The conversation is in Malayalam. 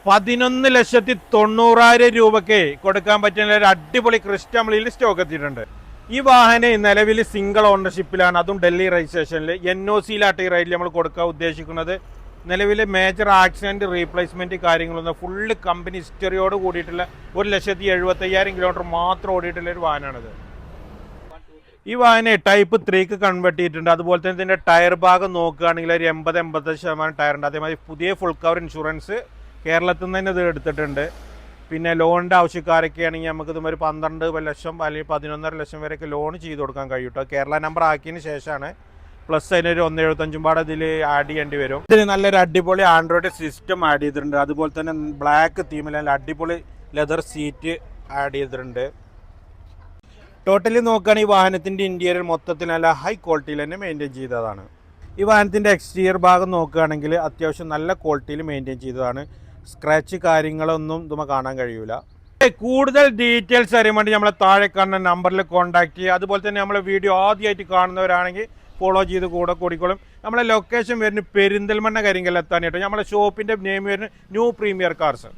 11,90,000 രൂപയ്ക്ക് കൊടുക്കാൻ പറ്റുന്ന ഒരു അടിപൊളി ക്രിസ്റ്റ നമ്മളിൽ സ്റ്റോക്ക് എത്തിയിട്ടുണ്ട്. ഈ വാഹനം നിലവിൽ സിംഗിൾ ഓണർഷിപ്പിലാണ്, അതും ഡൽഹി രജിസ്ട്രേഷനിൽ NOC-ലാട്ട് ഈ റൈഡിൽ നമ്മൾ കൊടുക്കാൻ ഉദ്ദേശിക്കുന്നത്. നിലവിൽ മേജർ ആക്സിഡൻറ്റ് റീപ്ലേസ്മെൻറ്റ് കാര്യങ്ങളൊന്നും ഫുള്ള് കമ്പനി ഹിസ്റ്ററിയോട് കൂടിയിട്ടുള്ള 1,75,000 കിലോമീറ്റർ മാത്രം ഓടിയിട്ടുള്ള ഒരു വാഹനമാണിത്. ഈ വാഹനം ടൈപ്പ് 3ക്ക് കൺവേർട്ട് ചെയ്തിട്ടുണ്ട്. അതുപോലെ തന്നെ ഇതിൻ്റെ ടയർ ഭാഗം നോക്കുകയാണെങ്കിൽ ഒരു 80-85% ടയറുണ്ട്. അതേമാതിരി പുതിയ ഫുൾ കവർ ഇൻഷുറൻസ് കേരളത്തിൽ നിന്ന് തന്നെ ഇത് എടുത്തിട്ടുണ്ട്. പിന്നെ ലോണിൻ്റെ ആവശ്യക്കാരൊക്കെ ആണെങ്കിൽ നമുക്ക് ഇതുമാതിരി 12 ലക്ഷം അല്ലെങ്കിൽ 11.5 ലക്ഷം വരെയൊക്കെ ലോൺ ചെയ്ത് കൊടുക്കാൻ കഴിയും കേട്ടോ. കേരള നമ്പർ ആക്കിയതിന് ശേഷമാണ്. പ്ലസ് അതിനൊരു 1.75 പാടെ ഇതിൽ ആഡ് ചെയ്യേണ്ടി വരും. ഇതിന് നല്ലൊരു അടിപൊളി ആൻഡ്രോയിഡ് സിസ്റ്റം ആഡ് ചെയ്തിട്ടുണ്ട്. അതുപോലെ തന്നെ ബ്ലാക്ക് തീമിൽ നല്ല അടിപൊളി ലെതർ സീറ്റ് ആഡ് ചെയ്തിട്ടുണ്ട്. ടോട്ടലി നോക്കുകയാണെങ്കിൽ ഈ വാഹനത്തിൻ്റെ ഇൻറ്റീരിയർ മൊത്തത്തിൽ നല്ല ഹൈ ക്വാളിറ്റിയിൽ തന്നെ മെയിൻറ്റെയിൻ ചെയ്തതാണ്. ഈ വാഹനത്തിൻ്റെ എക്സ്റ്റീരിയർ ഭാഗം നോക്കുകയാണെങ്കിൽ അത്യാവശ്യം നല്ല ക്വാളിറ്റിയിൽ മെയിൻറ്റെയിൻ ചെയ്തതാണ്. സ്ക്രാച്ച് കാര്യങ്ങളൊന്നും ഇതുമ്പോൾ കാണാൻ കഴിയൂല. കൂടുതൽ ഡീറ്റെയിൽസ് അറിയാൻ വേണ്ടി നമ്മളെ താഴെ കാണുന്ന നമ്പറിൽ കോൺടാക്ട് ചെയ്യുക. അതുപോലെ തന്നെ നമ്മളെ വീഡിയോ ആദ്യമായിട്ട് കാണുന്നവരാണെങ്കിൽ ഫോളോ ചെയ്ത് കൂടിക്കോളും. നമ്മളെ ലൊക്കേഷൻ വരുന്നത് പെരിന്തൽമണ്ണ കരിങ്കൽ എത്താനായിട്ട്. നമ്മളെ ഷോപ്പിൻ്റെ നെയിം വരുന്നത് ന്യൂ പ്രീമിയർ കാർസ്.